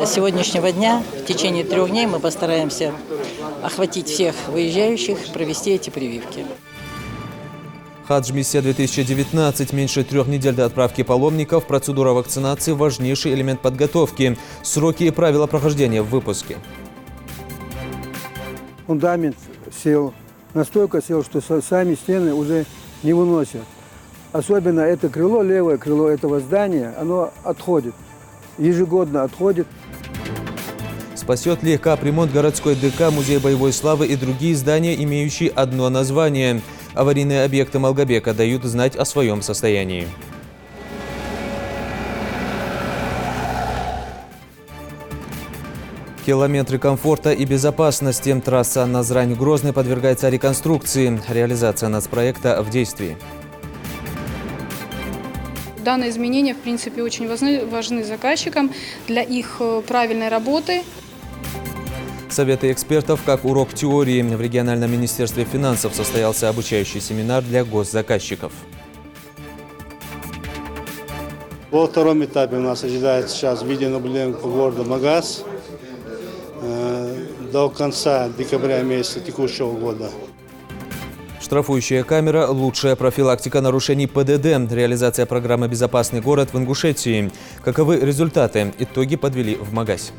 сегодняшнего дня, в течение 3 дней, мы постараемся охватить всех выезжающих, провести эти прививки. Хадж-миссия 2019. Меньше 3 недель до отправки паломников. Процедура вакцинации – важнейший элемент подготовки. Сроки и правила прохождения в выпуске. Фундамент сел, настолько сел, что сами стены уже не выносят. Особенно это крыло, левое крыло этого здания, оно отходит. Ежегодно отходит. Спасет ли капремонт городской ДК, музей боевой славы и другие здания, имеющие одно название? Аварийные объекты Малгобека дают знать о своем состоянии. Километры комфорта и безопасности. Трасса Назрань-Грозный подвергается реконструкции. Реализация нацпроекта в действии. Данные изменения, в принципе, очень важны заказчикам для их правильной работы. Советы экспертов как урок теории. В региональном министерстве финансов состоялся обучающий семинар для госзаказчиков. Во втором этапе у нас ожидается сейчас видеонаблюдение по городу Магаз до конца декабря месяца текущего года. Штрафующая камера – лучшая профилактика нарушений ПДД. Реализация программы «Безопасный город» в Ингушетии. Каковы результаты? Итоги подвели в Магазе.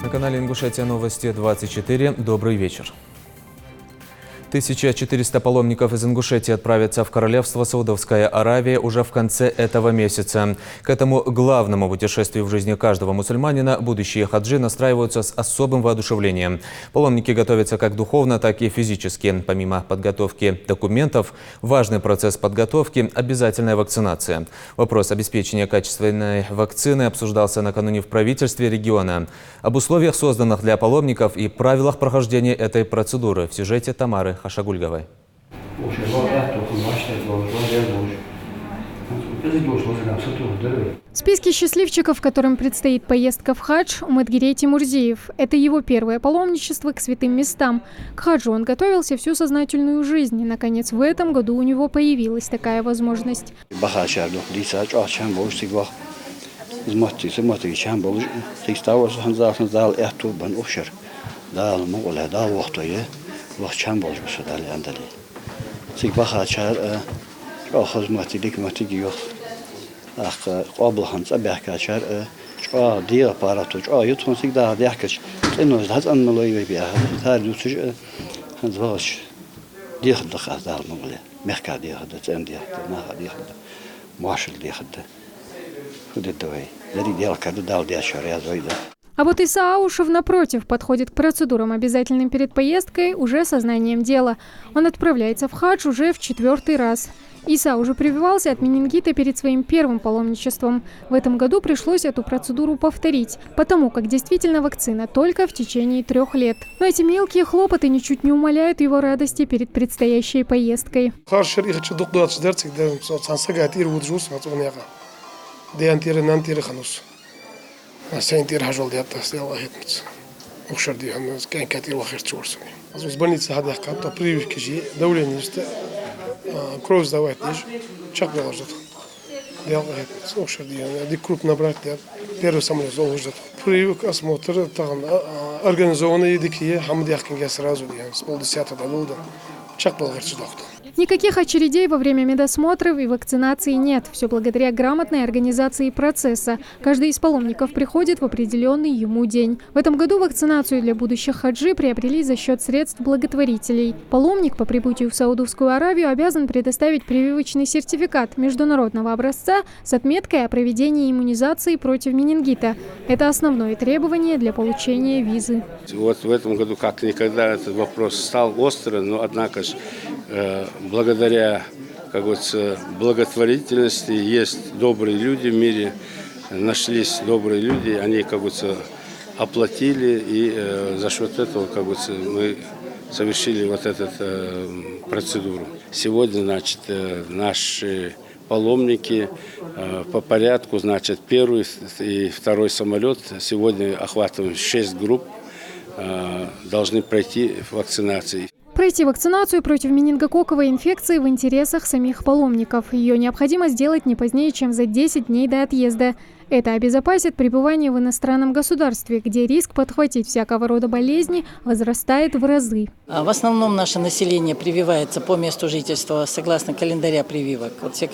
На канале «Ингушетия новости 24». Добрый вечер. 1400 паломников из Ингушетии отправятся в Королевство Саудовская Аравия уже в конце этого месяца. К этому главному путешествию в жизни каждого мусульманина будущие хаджи настраиваются с особым воодушевлением. Паломники готовятся как духовно, так и физически. Помимо подготовки документов, важный процесс подготовки – обязательная вакцинация. Вопрос обеспечения качественной вакцины обсуждался накануне в правительстве региона. Об условиях, созданных для паломников, и правилах прохождения этой процедуры в сюжете Тамары Хашагульговой. В списке счастливчиков, которым предстоит поездка в хадж, Умедгирей Тимурзиев. Это его первое паломничество к святым местам. К хаджу он готовился всю сознательную жизнь. И, наконец, в этом году у него появилась такая возможность. وقتشان بولج بسودال عندلي سيك بخا شهر أخذ ماتيليك ماتيجيو أخ قابل هنس أبيح كشهر ديا باراتو يطمن سيك ده ديحكش إنه هذا أن ملاي بيها هذا دوتش هنس باش دي خد خد هذا المغلي مخكا دي خد تأم دي خد ما دي خد ماشل دي خد خد الدواء الذي ديال كده دال دي شهر زويده. А вот Иса Аушев, напротив, подходит к процедурам, обязательным перед поездкой, уже сознанием дела. Он отправляется в хадж уже в 4-й раз. Иса уже прививался от менингита перед своим первым паломничеством. В этом году пришлось эту процедуру повторить, потому как действительно вакцина только в течение 3 лет. Но эти мелкие хлопоты ничуть не умаляют его радости перед предстоящей поездкой. سنتير حجول ديات تسيلا هيتمت وخشر دي هم كان كاتير وخير تشورسني أزوز بنيت هذا حكا تبريف كشي دولة نيست كروز دوات نيج شق بلجت ديال هيتمت وخشر دي كروب نبرات ديال بيرو سامل زول وجدت بريوك اسموتر تاعن أورجانيزوني ديكيه حمد يحكي جا сразу دي سبول دسياتا دالودا شق بلغير تشدوكت. Никаких очередей во время медосмотров и вакцинации нет. Все благодаря грамотной организации процесса. Каждый из паломников приходит в определенный ему день. В этом году вакцинацию для будущих хаджи приобрели за счет средств благотворителей. Паломник по прибытию в Саудовскую Аравию обязан предоставить прививочный сертификат международного образца с отметкой о проведении иммунизации против менингита. Это основное требование для получения визы. Вот в этом году как никогда этот вопрос стал острым, но однако же благодаря, как говорится, благотворительности есть добрые люди в мире, нашлись добрые люди, они, как говорится, оплатили, и за счет этого, как говорится, мы совершили вот эту процедуру. Сегодня, значит, наши паломники по порядку, значит, первый и второй самолет сегодня охватываем 6 групп. должны пройти вакцинации. Пройти вакцинацию против менингококковой инфекции в интересах самих паломников. Ее необходимо сделать не позднее, чем за 10 дней до отъезда. Это обезопасит пребывание в иностранном государстве, где риск подхватить всякого рода болезни возрастает в разы. В основном наше население прививается по месту жительства согласно календаря прививок. Вот все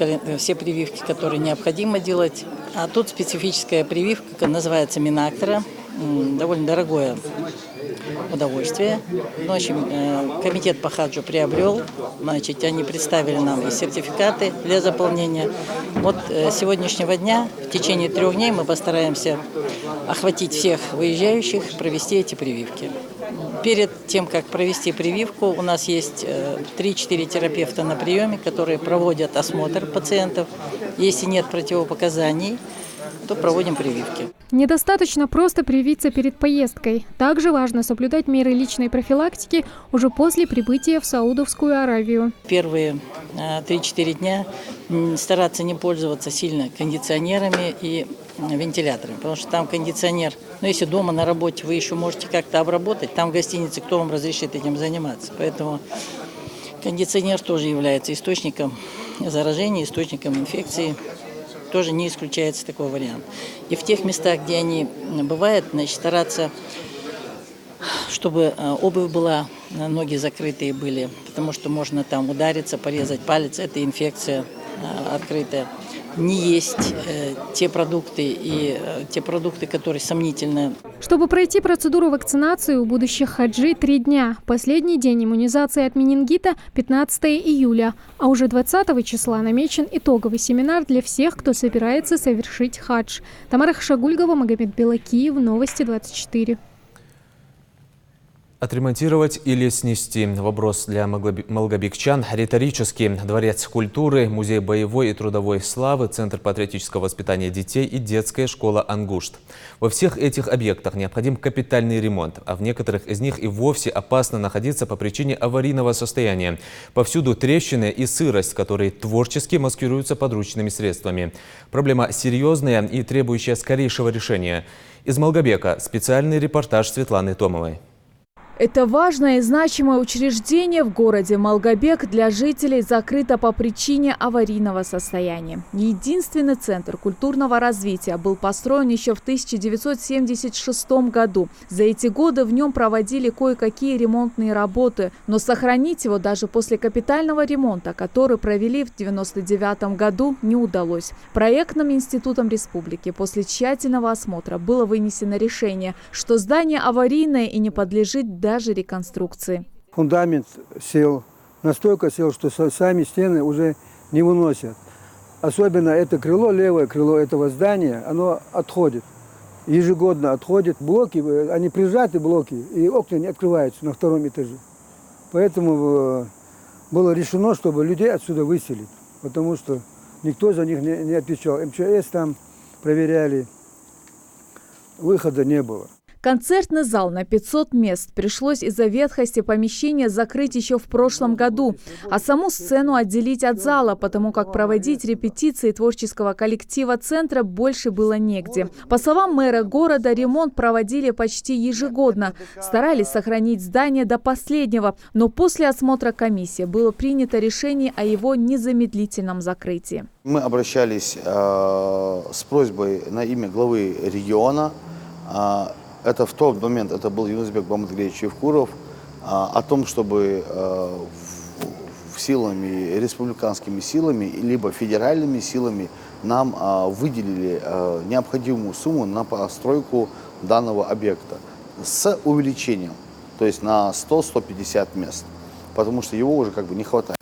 прививки, которые необходимо делать. А тут специфическая прививка, называется Минактора. Довольно дорогое удовольствие. В общем, комитет по хаджу приобрел. Значит, они представили нам и сертификаты для заполнения. Вот с сегодняшнего дня, в течение 3 дней, мы постараемся охватить всех выезжающих, провести эти прививки. Перед тем, как провести прививку, у нас есть 3-4 терапевта на приеме, которые проводят осмотр пациентов. Если нет противопоказаний, то проводим прививки. Недостаточно просто привиться перед поездкой. Также важно соблюдать меры личной профилактики уже после прибытия в Саудовскую Аравию. Первые 3-4 дня стараться не пользоваться сильно кондиционерами и вентиляторами, потому что там кондиционер, если дома на работе вы еще можете как-то обработать, там в гостинице кто вам разрешит этим заниматься. Поэтому кондиционер тоже является источником заражения, источником инфекции. Тоже не исключается такой вариант. И в тех местах, где они бывают, стараться, чтобы обувь была, ноги закрытые были, потому что можно там удариться, порезать палец, это инфекция открытая. Не есть те продукты, которые сомнительны. Чтобы пройти процедуру вакцинации у будущих хаджи 3 дня. Последний день иммунизации от менингита – 15 июля. А уже 20 числа намечен итоговый семинар для всех, кто собирается совершить хадж. Тамара Хашагульгова, Магомед Белакиев, Новости 24. Отремонтировать или снести? Вопрос для малгобекчан риторический. Дворец культуры, музей боевой и трудовой славы, Центр патриотического воспитания детей и детская школа «Ангушт». Во всех этих объектах необходим капитальный ремонт, а в некоторых из них и вовсе опасно находиться по причине аварийного состояния. Повсюду трещины и сырость, которые творчески маскируются подручными средствами. Проблема серьезная и требующая скорейшего решения. Из Малгобека специальный репортаж Светланы Томовой. Это важное и значимое учреждение в городе Малгобек для жителей закрыто по причине аварийного состояния. Единственный центр культурного развития был построен еще в 1976 году. За эти годы в нем проводили кое-какие ремонтные работы, но сохранить его даже после капитального ремонта, который провели в 1999 году, не удалось. Проектным институтом республики после тщательного осмотра было вынесено решение, что здание аварийное и не подлежит даже реконструкции. Фундамент сел, настолько сел, что сами стены уже не выносят. Особенно это крыло, левое крыло этого здания, оно отходит. Ежегодно отходит. Блоки, они прижаты, блоки, и окна не открываются на 2-м этаже. Поэтому было решено, чтобы людей отсюда выселить, потому что никто за них не отвечал. МЧС там проверяли, выхода не было. Концертный зал на 500 мест пришлось из-за ветхости помещения закрыть еще в прошлом году, а саму сцену отделить от зала, потому как проводить репетиции творческого коллектива центра больше было негде. По словам мэра города, ремонт проводили почти ежегодно, старались сохранить здание до последнего, но после осмотра комиссии было принято решение о его незамедлительном закрытии. Мы обращались с просьбой на имя главы региона. Это в тот момент это был Юнусбек Баматгалевич Евкуров, о том, чтобы силами, республиканскими силами, либо федеральными силами нам выделили необходимую сумму на постройку данного объекта с увеличением, то есть на 100-150 мест, потому что его уже не хватает.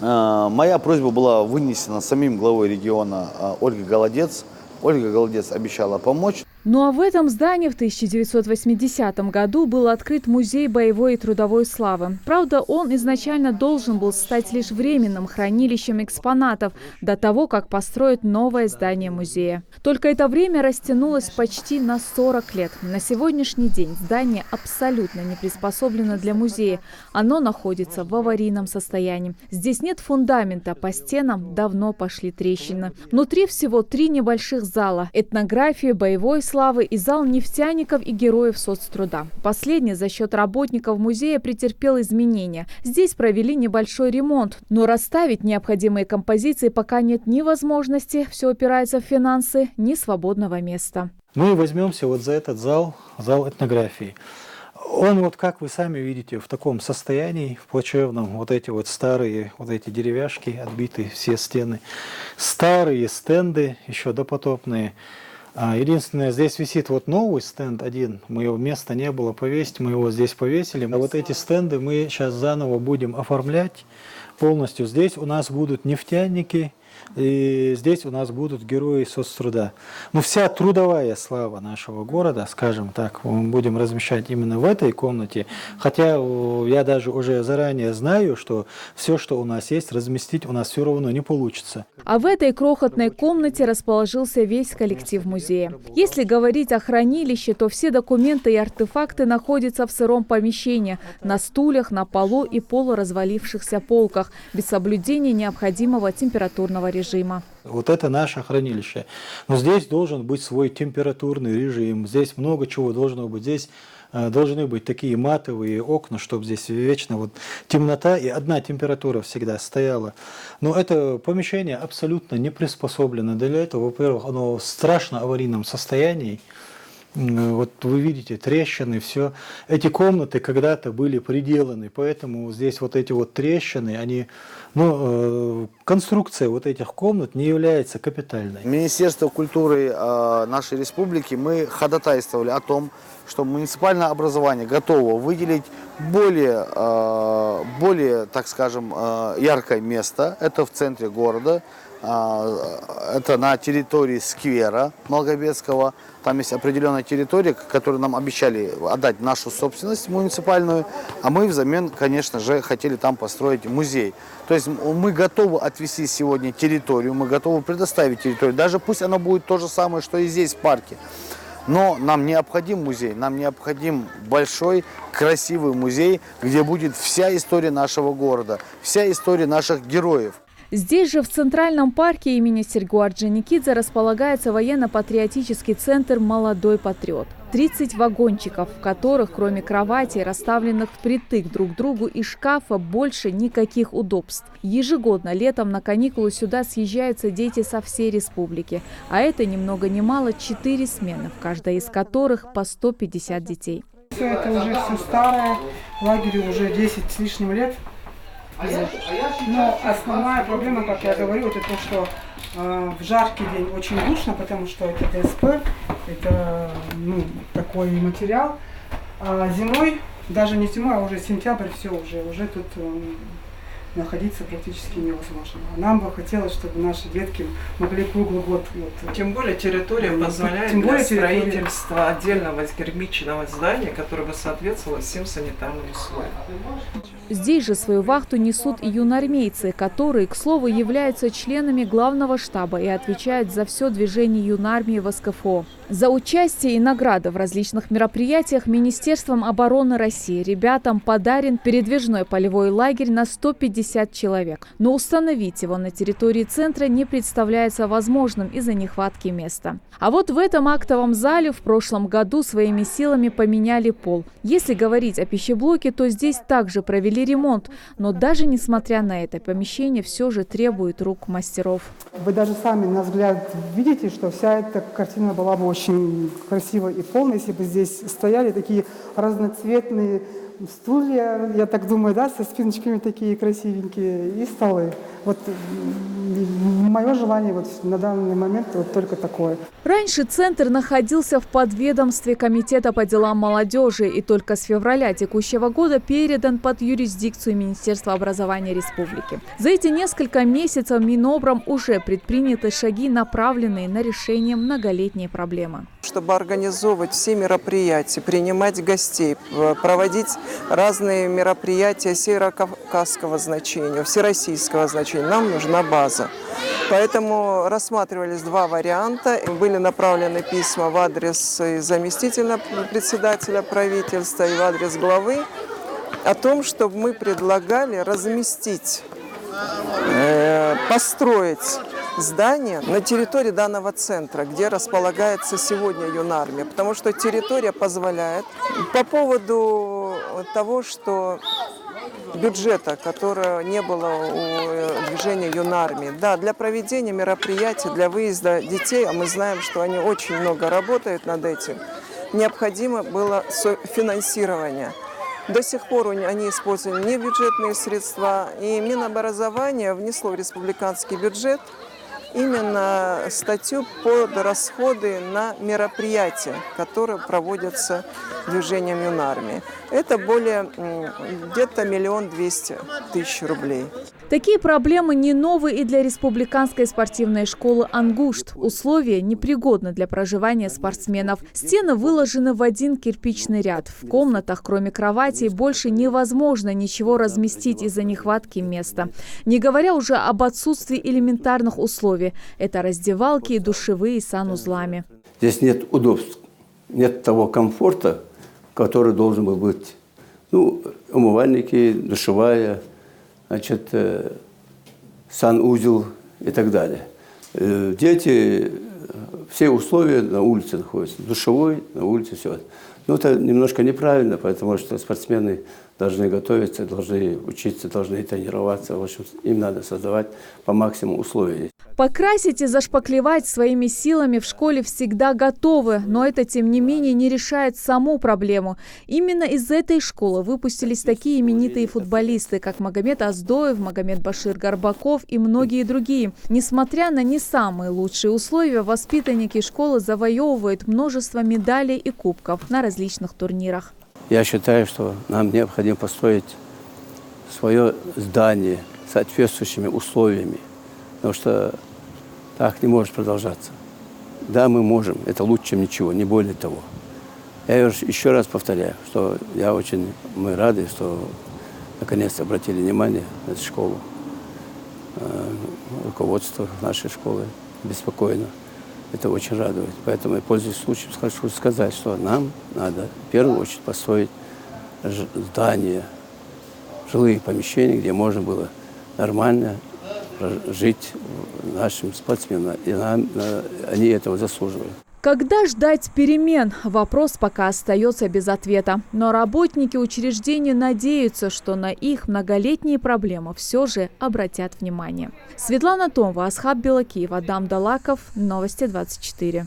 Моя просьба была вынесена самим главой региона Ольгой Голодец. Ольга Голодец обещала помочь. Ну а в этом здании в 1980 году был открыт музей боевой и трудовой славы. Правда, он изначально должен был стать лишь временным хранилищем экспонатов до того, как построят новое здание музея. Только это время растянулось почти на 40 лет. На сегодняшний день здание абсолютно не приспособлено для музея. Оно находится в аварийном состоянии. Здесь нет фундамента, по стенам давно пошли трещины. Внутри всего 3 небольших зала: этнография, боевой славы славы и зал нефтяников и героев соцтруда. Последний за счет работников музея претерпел изменения. Здесь провели небольшой ремонт, но расставить необходимые композиции пока нет ни возможности, все опирается в финансы, ни свободного места. Мы возьмемся вот за этот зал этнографии. Он, вот как вы сами видите, в таком состоянии, в плачевном, вот эти вот старые, вот эти деревяшки, отбитые все стены, старые стенды, еще допотопные. Единственное, здесь висит вот новый стенд один, его места не было повесить, мы его здесь повесили. А вот эти стенды мы сейчас заново будем оформлять полностью. Здесь у нас будут нефтяники, и здесь у нас будут герои соцтруда. Но вся трудовая слава нашего города, скажем так, мы будем размещать именно в этой комнате. Хотя я даже уже заранее знаю, что все, что у нас есть, разместить у нас все равно не получится. А в этой крохотной комнате расположился весь коллектив музея. Если говорить о хранилище, то все документы и артефакты находятся в сыром помещении, на стульях, на полу и полуразвалившихся полках, без соблюдения необходимого температурного режима. Вот это наше хранилище. Но здесь должен быть свой температурный режим. Здесь много чего должно быть. Здесь должны быть такие матовые окна, чтобы здесь вечно вот темнота и одна температура всегда стояла. Но это помещение абсолютно не приспособлено для этого. Во-первых, оно в страшно аварийном состоянии. Вот вы видите трещины, все. Эти комнаты когда-то были приделаны, поэтому здесь вот эти вот трещины, они, конструкция вот этих комнат не является капитальной. Министерство культуры нашей республики мы ходатайствовали о том, что муниципальное образование готово выделить более, так скажем, яркое место. Это в центре города. Это на территории сквера Малгобекского. Там есть определенная территория, которую нам обещали отдать нашу собственность муниципальную, а мы взамен, конечно же, хотели там построить музей. То есть мы готовы отвести сегодня территорию, мы готовы предоставить территорию, даже пусть она будет то же самое, что и здесь в парке. Но нам необходим музей, нам необходим большой, красивый музей, где будет вся история нашего города, вся история наших героев. Здесь же, в Центральном парке имени Серго Орджоникидзе, располагается военно-патриотический центр «Молодой патриот». 30 вагончиков, в которых, кроме кроватей, расставленных впритык друг к другу, и шкафа, больше никаких удобств. Ежегодно летом на каникулы сюда съезжаются дети со всей республики. А это ни много ни мало 4 смены, в каждой из которых по 150 детей. Все это уже все старое, лагерю уже 10 с лишним лет. Но основная проблема, как я говорю, это то, что в жаркий день очень душно, потому что это ДСП, это такой материал. А зимой, даже не зимой, а уже сентябрь, все уже тут находиться практически невозможно. Нам бы хотелось, чтобы наши детки могли круглый год. Тем более территория позволяет строительство отдельного герметичного здания, которое бы соответствовало всем санитарным условиям. Здесь же свою вахту несут и юноармейцы, которые, к слову, являются членами главного штаба и отвечают за все движение юнармии в СКФО. За участие и награды в различных мероприятиях Министерством обороны России ребятам подарен передвижной полевой лагерь на 150 человек. Но установить его на территории центра не представляется возможным из-за нехватки места. А вот в этом актовом зале в прошлом году своими силами поменяли пол. Если говорить о пищеблоке, то здесь также провели ремонт. Но даже несмотря на это, помещение все же требует рук мастеров. Вы даже сами, на взгляд, видите, что вся эта картина была бы очень красивой и полной, если бы здесь стояли такие разноцветные стулья, я так думаю, да, со спиночками такие красивенькие, и столы. Вот мое желание вот на данный момент вот только такое. Раньше центр находился в подведомстве Комитета по делам молодежи и только с февраля текущего года передан под юрисдикцию Министерства образования Республики. За эти несколько месяцев Минобром уже предприняты шаги, направленные на решение многолетней проблемы. Чтобы организовывать все мероприятия, принимать гостей, проводить разные мероприятия северокавказского значения, всероссийского значения, нам нужна база. Поэтому рассматривались два варианта. Были направлены письма в адрес заместителя председателя правительства и в адрес главы о том, чтобы мы предлагали разместить, построить здание на территории данного центра, где располагается сегодня юнармия, потому что территория позволяет. По поводу того, что бюджета, которого не было у движения юнармии. Да, для проведения мероприятий, для выезда детей, а мы знаем, что они очень много работают над этим, необходимо было финансирование. До сих пор они использовали небюджетные средства, и Минобразование внесло в республиканский бюджет именно статью под расходы на мероприятия, которые проводятся движением юнармии. Это более где-то 1 200 000 рублей. Такие проблемы не новые и для республиканской спортивной школы «Ангушт». Условия непригодны для проживания спортсменов. Стены выложены в один кирпичный ряд. В комнатах, кроме кроватей, больше невозможно ничего разместить из-за нехватки места. Не говоря уже об отсутствии элементарных условий. Это раздевалки и душевые с санузлами. Здесь нет удобств, нет того комфорта, который должен был быть. Ну, умывальники, душевая, значит, санузел и так далее. Дети, все условия на улице находятся. Душевой, на улице, все. Но это немножко неправильно, потому что спортсмены должны готовиться, должны учиться, должны тренироваться. В общем, им надо создавать по максимуму условий. Покрасить и зашпаклевать своими силами в школе всегда готовы, но это, тем не менее, не решает саму проблему. Именно из этой школы выпустились такие именитые футболисты, как Магомед Аздоев, Магомед Башир Горбаков и многие другие. Несмотря на не самые лучшие условия, воспитанники школы завоевывают множество медалей и кубков на различных турнирах. Я считаю, что нам необходимо построить свое здание с соответствующими условиями, потому что так не может продолжаться. Да, мы можем, это лучше, чем ничего, не более того. Я еще раз повторяю, что мы рады, что наконец-то обратили внимание на эту школу. Руководство нашей школы беспокойно. Это очень радует. Поэтому я, пользуясь случаем, хочу сказать, что нам надо в первую очередь построить здания, жилые помещения, где можно было нормально жить нашим спортсменам. И они этого заслуживают. Когда ждать перемен? Вопрос пока остается без ответа. Но работники учреждения надеются, что на их многолетние проблемы все же обратят внимание. Светлана Томова, Асхаб Белакиев, Адам Далаков. Новости 24.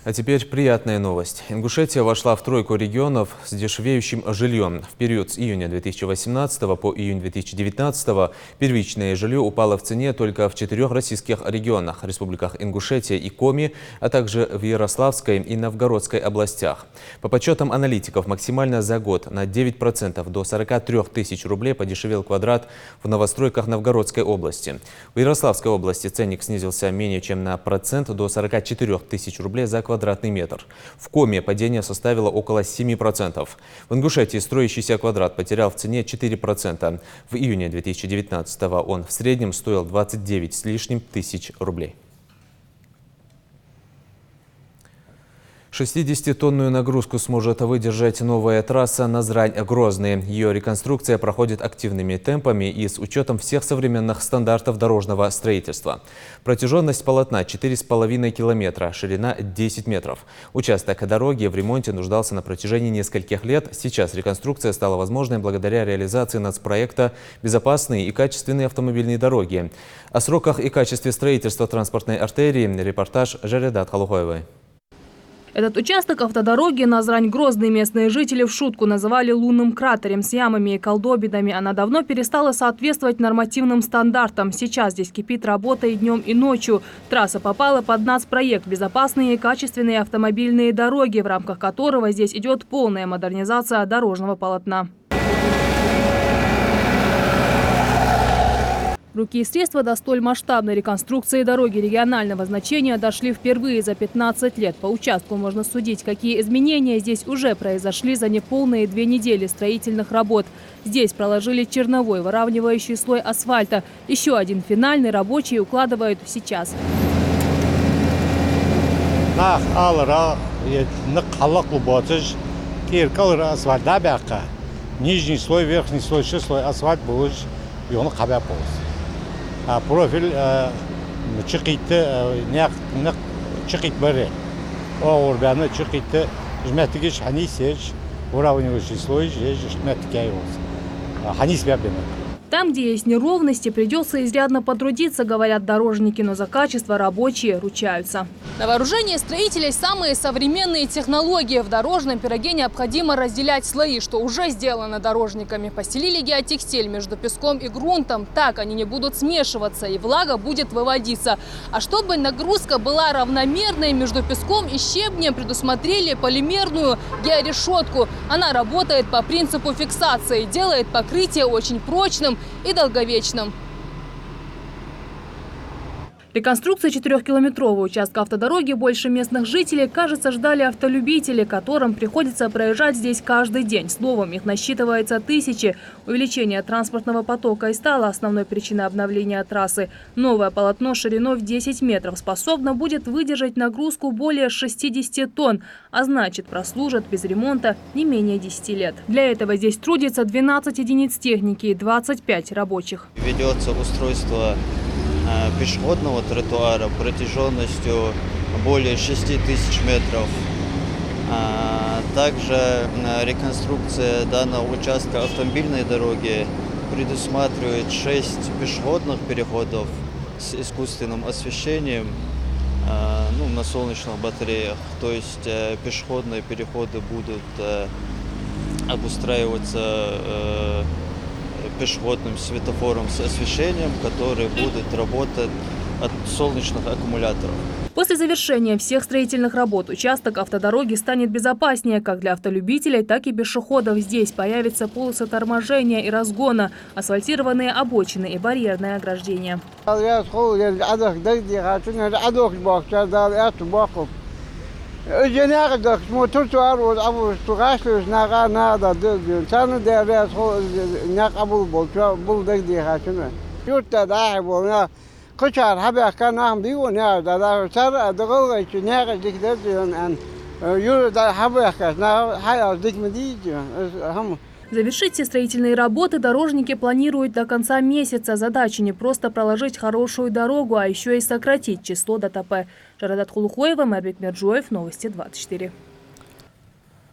А теперь приятная новость. Ингушетия вошла в тройку регионов с дешевеющим жильем. В период с июня 2018 по июнь 2019 первичное жилье упало в цене только в 4 российских регионах – республиках Ингушетия и Коми, а также в Ярославской и Новгородской областях. По подсчетам аналитиков, максимально за год на 9% до 43 000 рублей подешевел квадрат в новостройках Новгородской области. В Ярославской области ценник снизился менее чем на процент до 44 000 рублей за квадратный метр. В Коми падение составило около 7%. В Ингушетии строящийся квадрат потерял в цене 4%. В июне 2019 он в среднем стоил 29 с лишним тысяч рублей. 60-тонную нагрузку сможет выдержать новая трасса Назрань-Грозный. Ее реконструкция проходит активными темпами и с учетом всех современных стандартов дорожного строительства. Протяженность полотна 4,5 километра, ширина 10 метров. Участок дороги в ремонте нуждался на протяжении нескольких лет. Сейчас реконструкция стала возможной благодаря реализации нацпроекта «Безопасные и качественные автомобильные дороги». О сроках и качестве строительства транспортной артерии репортаж Жаредат Халухоевой. Этот участок автодороги Назрань-Грозный местные жители в шутку называли лунным кратером с ямами и колдобинами. Она давно перестала соответствовать нормативным стандартам. Сейчас здесь кипит работа и днем, и ночью. Трасса попала под нацпроект «Безопасные и качественные автомобильные дороги», в рамках которого здесь идет полная модернизация дорожного полотна. Руки и средства до столь масштабной реконструкции дороги регионального значения дошли впервые за 15 лет. По участку можно судить, какие изменения здесь уже произошли за неполные 2 недели строительных работ. Здесь проложили черновой выравнивающий слой асфальта. Еще один финальный рабочие укладывают сейчас. Нижний слой, верхний слой, слой асфальт будет, и он профиль чыкыйты нак чыкыйт баре. Орбаны чыкыйты жмәтигеш ханисеж уравнивающий слой же жмәткәйос. Ханис бәбене. Там, где есть неровности, придется изрядно потрудиться, говорят дорожники, но за качество рабочие ручаются. На вооружении строителей самые современные технологии. В дорожном пироге необходимо разделять слои, что уже сделано дорожниками. Постелили геотекстиль между песком и грунтом. Так они не будут смешиваться и влага будет выводиться. А чтобы нагрузка была равномерной, между песком и щебнем предусмотрели полимерную георешетку. Она работает по принципу фиксации, делает покрытие очень прочным и долговечным. Реконструкция 4-километрового участка автодороги больше местных жителей, кажется, ждали автолюбители, которым приходится проезжать здесь каждый день. Словом, их насчитывается тысячи. Увеличение транспортного потока и стало основной причиной обновления трассы. Новое полотно шириной в 10 метров способно будет выдержать нагрузку более 60 тонн, а значит, прослужит без ремонта не менее 10 лет. Для этого здесь трудится 12 единиц техники и 25 рабочих. Ведется устройство пешеходного тротуара протяженностью более 6000 метров. Также реконструкция данного участка автомобильной дороги предусматривает 6 пешеходных переходов с искусственным освещением на солнечных батареях. То есть пешеходные переходы будут обустраиваться пешеходным светофором с освещением, который будет работать от солнечных аккумуляторов. После завершения всех строительных работ участок автодороги станет безопаснее как для автолюбителей, так и пешеходов. Здесь появятся полосы торможения и разгона, асфальтированные обочины и барьерное ограждение. Завершить все строительные работы дорожники планируют до конца месяца. Задача не просто проложить хорошую дорогу, а еще и сократить число ДТП. Жарадат Хулухоева, Марбек Мерджоев, Новости 24.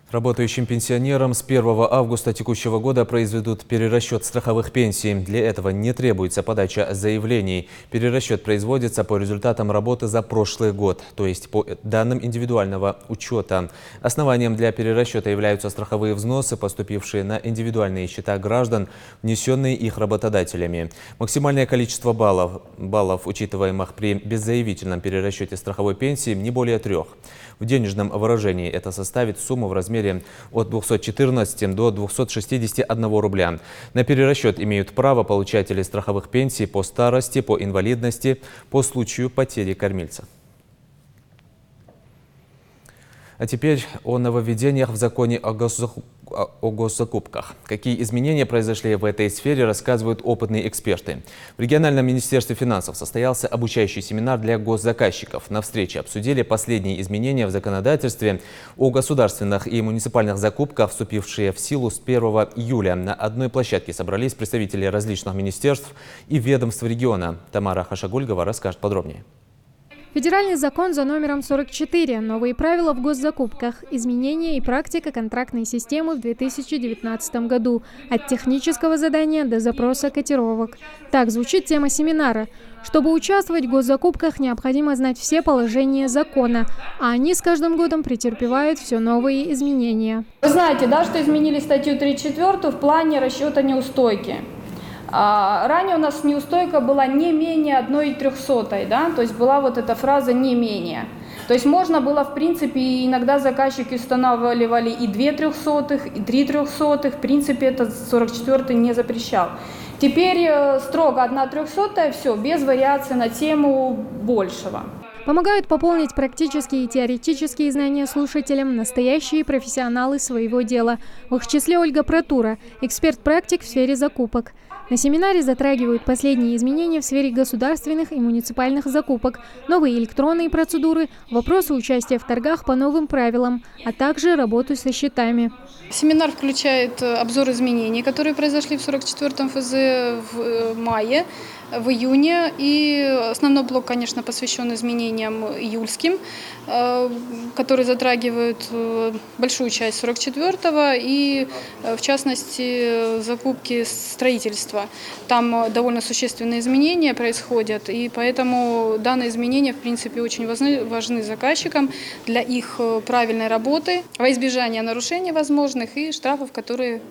Работающим пенсионерам с 1 августа текущего года произведут перерасчет страховых пенсий. Для этого не требуется подача заявлений. Перерасчет производится по результатам работы за прошлый год, то есть по данным индивидуального учета. Основанием для перерасчета являются страховые взносы, поступившие на индивидуальные счета граждан, внесенные их работодателями. Максимальное количество баллов, учитываемых при беззаявительном перерасчете страховой пенсии, не более 3. В денежном выражении это составит сумму в размере от 214 до 261 рубля. На перерасчет имеют право получатели страховых пенсий по старости, по инвалидности, по случаю потери кормильца. А теперь о нововведениях в законе о госзакупках. Какие изменения произошли в этой сфере, рассказывают опытные эксперты. В региональном министерстве финансов состоялся обучающий семинар для госзаказчиков. На встрече обсудили последние изменения в законодательстве о государственных и муниципальных закупках, вступившие в силу с 1 июля. На одной площадке собрались представители различных министерств и ведомств региона. Тамара Хашагульгова расскажет подробнее. Федеральный закон за номером 44. Новые правила в госзакупках. Изменения и практика контрактной системы в 2019 году. От технического задания до запроса котировок. Так звучит тема семинара. Чтобы участвовать в госзакупках, необходимо знать все положения закона, а они с каждым годом претерпевают все новые изменения. Вы знаете, да, что изменили статью 34 в плане расчета неустойки. Ранее у нас неустойка была не менее 1/300, да? То есть была вот эта фраза «не менее». То есть можно было, в принципе, иногда заказчики устанавливали и 2/300, и 3/300, в принципе, это 44-й не запрещал. Теперь строго 1/300, все, без вариации на тему большего. Помогают пополнить практические и теоретические знания слушателям настоящие профессионалы своего дела. В их числе Ольга Протура, эксперт-практик в сфере закупок. На семинаре затрагивают последние изменения в сфере государственных и муниципальных закупок, новые электронные процедуры, вопросы участия в торгах по новым правилам, а также работу со счетами. Семинар включает обзор изменений, которые произошли в 44-м ФЗ в мае. в июне. И основной блок, конечно, посвящен изменениям июльским, которые затрагивают большую часть 44-го и, в частности, закупки строительства. Там довольно существенные изменения происходят, и поэтому данные изменения, в принципе, очень важны заказчикам для их правильной работы, во избежание нарушений возможных и штрафов, которыми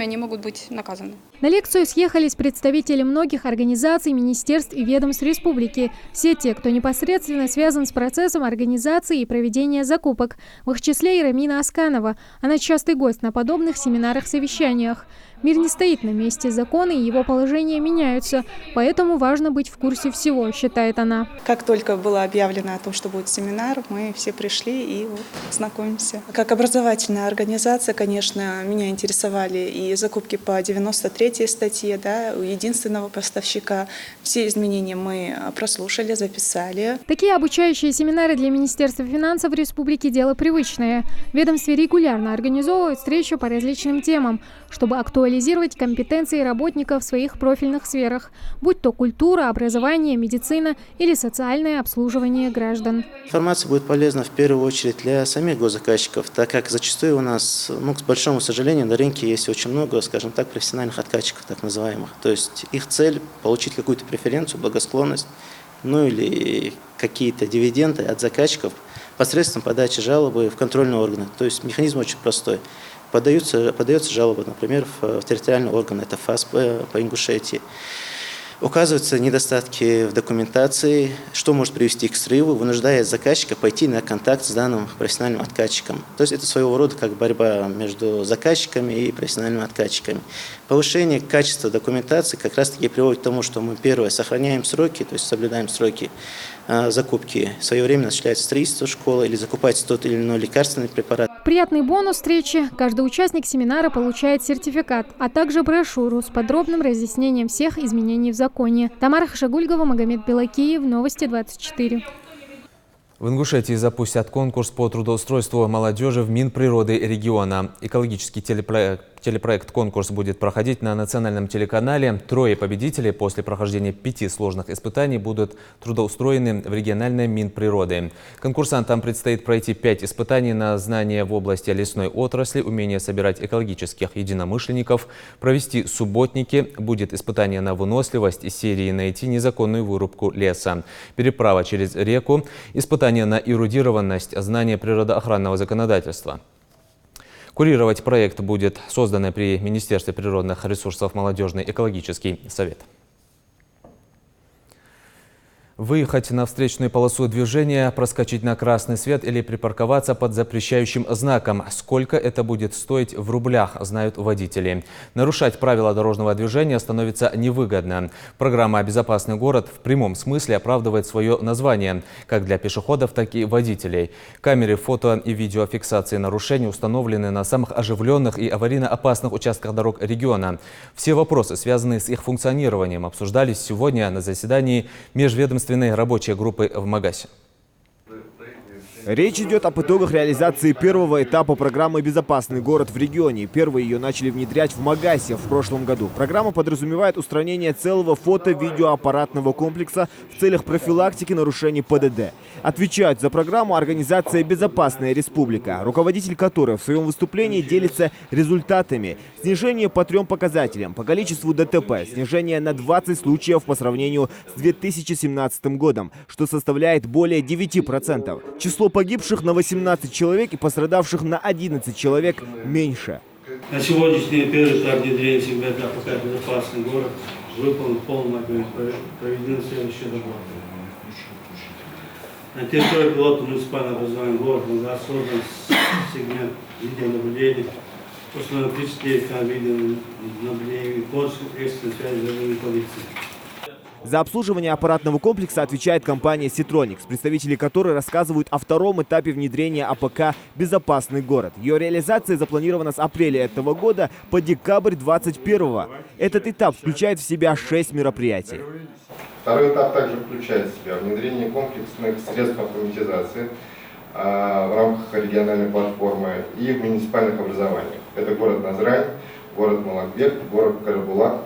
они могут быть наказаны. На лекцию съехались представители многих организаций, министерств и ведомств республики. Все те, кто непосредственно связан с процессом организации и проведения закупок. В их числе и Рамина Асканова. Она частый гость на подобных семинарах-совещаниях. Мир не стоит на месте, законы и его положения меняются. Поэтому важно быть в курсе всего, считает она. Как только было объявлено о том, что будет семинар, мы все пришли и вот знакомимся. Как образовательная организация, конечно, меня интересовали и закупки по 93-й статье, да, у единственного поставщика. Все изменения мы прослушали, записали. Такие обучающие семинары для Министерства финансов Республики – дело привычное. В ведомстве регулярно организовывают встречи по различным темам, чтобы актуализировать компетенции работников в своих профильных сферах, будь то культура, образование, медицина или социальное обслуживание граждан. Информация будет полезна в первую очередь для самих госзаказчиков, так как зачастую у нас, к большому сожалению, на рынке есть очень много, скажем так, профессиональных откатчиков, так называемых. То есть их цель – получить какую-то преференцию, благосклонность, или какие-то дивиденды от заказчиков посредством подачи жалобы в контрольные органы. То есть механизм очень простой. Подается жалоба, например, в территориальный орган, это ФАС по Ингушетии. Указываются недостатки в документации, что может привести к срыву, вынуждая заказчика пойти на контакт с данным профессиональным откатчиком. То есть это своего рода как борьба между заказчиками и профессиональными откатчиками. Повышение качества документации как раз-таки приводит к тому, что мы, первое, сохраняем сроки, то есть соблюдаем сроки закупки. Своевременно осуществляется строительство школы или закупается тот или иной лекарственный препарат. Приятный бонус встречи. Каждый участник семинара получает сертификат, а также брошюру с подробным разъяснением всех изменений в законе. Тамара Хашагульгова, Магомед Белакиев, Новости 24. В Ингушетии запустят конкурс по трудоустройству молодежи в Минприроды региона. Экологический телепроект-конкурс будет проходить на национальном телеканале. 3 победителей после прохождения 5 сложных испытаний будут трудоустроены в региональное Минприроды. Конкурсантам предстоит пройти 5 испытаний на знания в области лесной отрасли, умение собирать экологических единомышленников, провести субботники, будет испытание на выносливость из серии «Найти незаконную вырубку леса», переправа через реку, испытание на эрудированность, знание природоохранного законодательства. Курировать проект будет созданный при Министерстве природных ресурсов молодежный экологический совет. Выехать на встречную полосу движения, проскочить на красный свет или припарковаться под запрещающим знаком. Сколько это будет стоить в рублях, знают водители. Нарушать правила дорожного движения становится невыгодно. Программа «Безопасный город» в прямом смысле оправдывает свое название, как для пешеходов, так и водителей. Камеры фото- и видеофиксации нарушений установлены на самых оживленных и аварийно опасных участках дорог региона. Все вопросы, связанные с их функционированием, обсуждались сегодня на заседании межведомственной рабочей группы в Магасе. Речь идет об итогах реализации первого этапа программы «Безопасный город» в регионе. Первые ее начали внедрять в Магасе в прошлом году. Программа подразумевает устранение целого фото-видеоаппаратного комплекса в целях профилактики нарушений ПДД. Отвечает за программу организация «Безопасная республика», руководитель которой в своем выступлении делится результатами. Снижение по 3 показателям: по количеству ДТП, снижение на 20 случаев по сравнению с 2017 годом, что составляет более 9%. Число погибших на 18 человек и пострадавших на 11 человек меньше. На сегодняшний первый этап внедрения себя АПК «Безопасный город» выполнен полный, проведены следующие работы. На территории пилотного муниципального образования города Магас создан сегмент видеонаблюдения, установлено 39 видеонаблюдений, кодекс экстренной связи с полицией. За обслуживание аппаратного комплекса отвечает компания «Ситроникс», представители которой рассказывают о втором этапе внедрения АПК «Безопасный город». Ее реализация запланирована с апреля этого года по декабрь 2021. Этот этап включает в себя 6 мероприятий. Второй этап также включает в себя внедрение комплексных средств автоматизации в рамках региональной платформы и в муниципальных образованиях. Это город Назрань, город Малакбек, город Карабулак.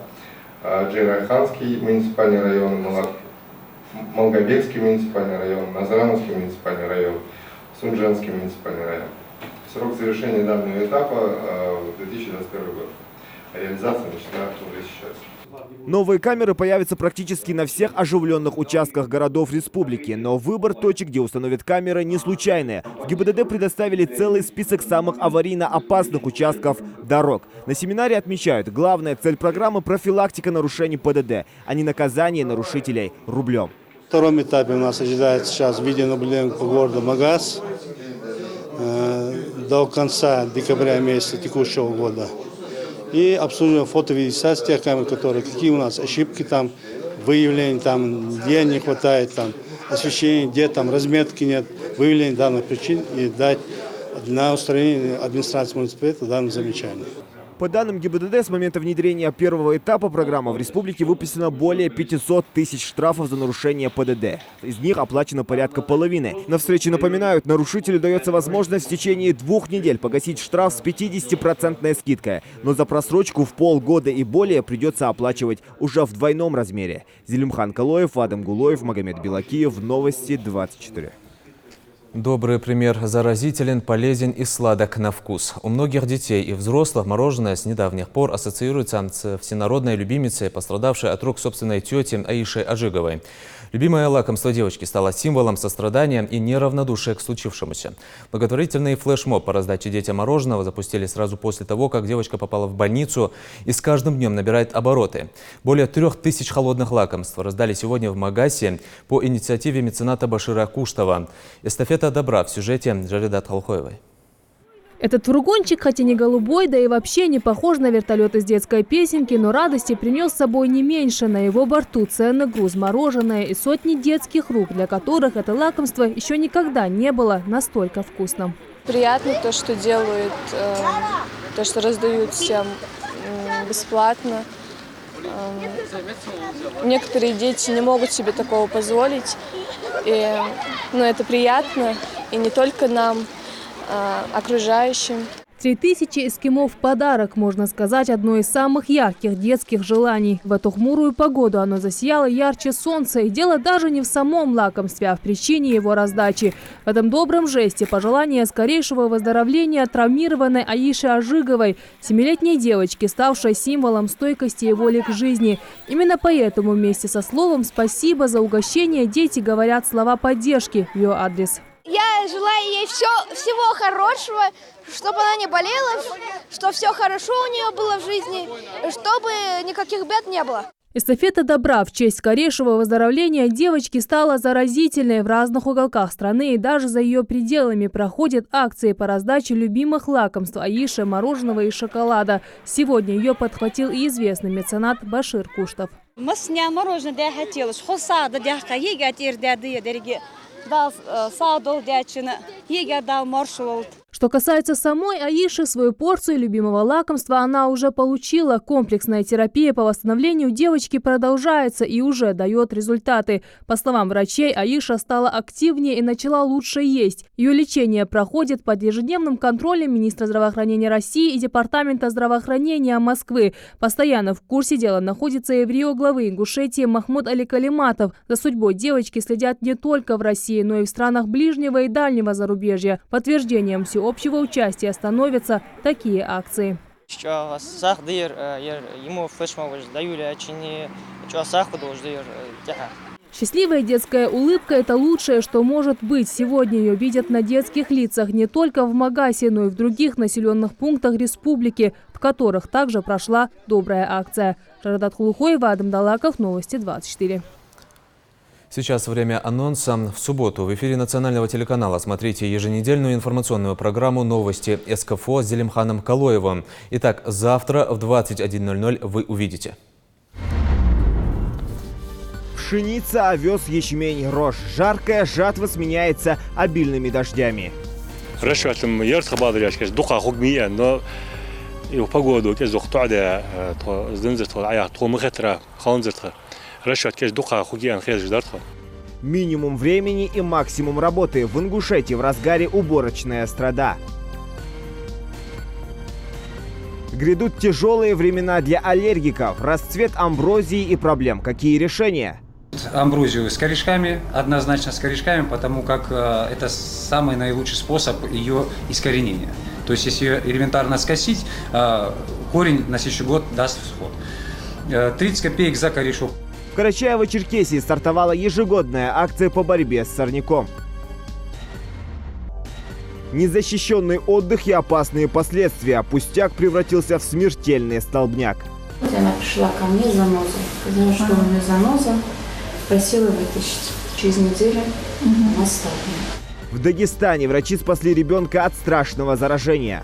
Джейрайханский муниципальный район, Малгобекский муниципальный район, Назрановский муниципальный район, Сунжанский муниципальный район. Срок завершения данного этапа 2021 год. Реализация начинается уже сейчас. Новые камеры появятся практически на всех оживленных участках городов республики. Но выбор точек, где установят камеры, не случайный. В ГИБДД предоставили целый список самых аварийно опасных участков дорог. На семинаре отмечают, главная цель программы – профилактика нарушений ПДД, а не наказание нарушителей рублем. В втором этапе у нас ожидается сейчас видеонаблюдение по городу Магаз до конца декабря месяца текущего года. И обсуждаем фото-видеофиксацию тех камер, которые, какие у нас ошибки там, выявление там, где не хватает там, освещения, где там разметки нет, выявление данных причин и дать на устранение администрации муниципалитета данных замечаний. По данным ГИБДД, с момента внедрения первого этапа программы в республике выписано более 500 тысяч штрафов за нарушение ПДД. Из них оплачено порядка половины. На встрече напоминают, нарушителю дается возможность в течение 2 недель погасить штраф с 50% скидкой. Но за просрочку в полгода и более придется оплачивать уже в двойном размере. Зелимхан Калоев, Адам Гулоев, Магомед Белакиев. Новости 24. Добрый пример заразителен, полезен и сладок на вкус. У многих детей и взрослых мороженое с недавних пор ассоциируется с всенародной любимицей, пострадавшей от рук собственной тети Аишей Ажиговой. Любимое лакомство девочки стало символом сострадания и неравнодушия к случившемуся. Благотворительный флешмоб по раздаче детям мороженого запустили сразу после того, как девочка попала в больницу и с каждым днем набирает обороты. Более 3000 холодных лакомств раздали сегодня в Магасе по инициативе мецената Башира Куштова. Эстафета добра в сюжете Жаридат Халхоевой. Этот фургончик, хотя не голубой, да и вообще не похож на вертолет из детской песенки, но радости принес с собой не меньше. На его борту ценный груз мороженое и сотни детских рук, для которых это лакомство еще никогда не было настолько вкусным. Приятно то, что делают, то, что раздают всем бесплатно. Некоторые дети не могут себе такого позволить, но это приятно и не только нам, окружающим. 3000 эскимо в подарок, можно сказать, одно из самых ярких детских желаний. В эту хмурую погоду оно засияло ярче солнца. И дело даже не в самом лакомстве, а в причине его раздачи. В этом добром жесте пожелание скорейшего выздоровления травмированной Аиши Ажиговой, 7-летней девочки, ставшей символом стойкости и воли к жизни. Именно поэтому вместе со словом «спасибо» за угощение дети говорят слова поддержки в ее адрес. Я желаю ей всего хорошего, чтобы она не болела, чтобы все хорошо у нее было в жизни, чтобы никаких бед не было. Эстафета добра в честь скорейшего выздоровления девочки стала заразительной. В разных уголках страны и даже за ее пределами проходят акции по раздаче любимых лакомств Аиши, мороженого и шоколада. Сегодня ее подхватил и известный меценат Башир Куштов. Что касается самой Аиши, свою порцию любимого лакомства она уже получила. Комплексная терапия по восстановлению девочки продолжается и уже дает результаты. По словам врачей, Аиша стала активнее и начала лучше есть. Ее лечение проходит под ежедневным контролем министра здравоохранения России и Департамента здравоохранения Москвы. Постоянно в курсе дела находится и рио главы Ингушетии Махмуд Али Калиматов. За судьбой девочки следят не только в России, но и в странах ближнего и дальнего зарубежья. Подтверждением всеобщего участия становятся такие акции. Счастливая детская улыбка – это лучшее, что может быть. Сегодня ее видят на детских лицах не только в Магасе, но и в других населенных пунктах республики, в которых также прошла добрая акция. Жаридат Халхоева, Адам Далаков, Новости 24. Сейчас время анонса. В субботу в эфире национального телеканала смотрите еженедельную информационную программу «Новости СКФО» с Зелимханом Калоевым. Итак, завтра в 21:00 вы увидите. Пшеница, овес, ячмень, рожь. Жаркая жатва сменяется обильными дождями. رشوة يرتخ بعض الناس كاش دقة خقمية إنه يوفقوا كاش دقة عدا زنزرت عيا تقوم خطرة خانزرت رشوة كاش دقة خقية خير جدارتها. Минимум времени и максимум работы. В Ингушетии в разгаре уборочная страда. Грядут тяжелые времена для аллергиков, расцвет амброзии и проблем. Какие решения? Амброзию с корешками, однозначно с корешками, потому как это самый наилучший способ ее искоренения. То есть, если ее элементарно скосить, корень на следующий год даст всход. 30 копеек за корешок. В Карачаево-Черкесии стартовала ежегодная акция по борьбе с сорняком. Незащищенный отдых и опасные последствия. Пустяк превратился в смертельный столбняк. Она пришла ко мне с занозой. Сказала, что у нее заноза. Просила вытащить. Через неделю она стала. В Дагестане врачи спасли ребенка от страшного заражения.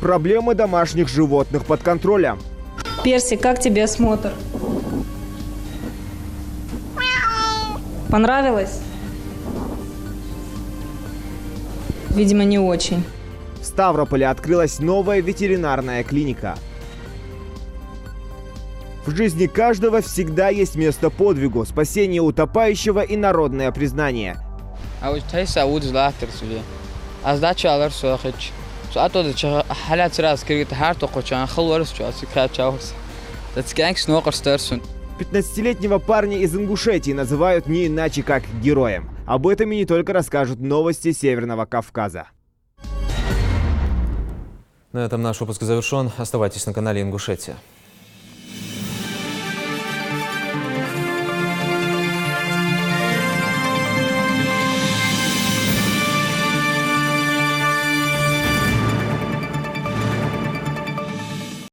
Проблемы домашних животных под контролем. Персик, как тебе осмотр? Понравилось? Видимо, не очень. В Ставрополе открылась новая ветеринарная клиника. В жизни каждого всегда есть место подвигу, спасение утопающего и народное признание. Пятнадцатилетнего парня из Ингушетии называют не иначе как героем. Об этом и не только расскажут новости Северного Кавказа. На этом наш выпуск завершен. Оставайтесь на канале Ингушетия.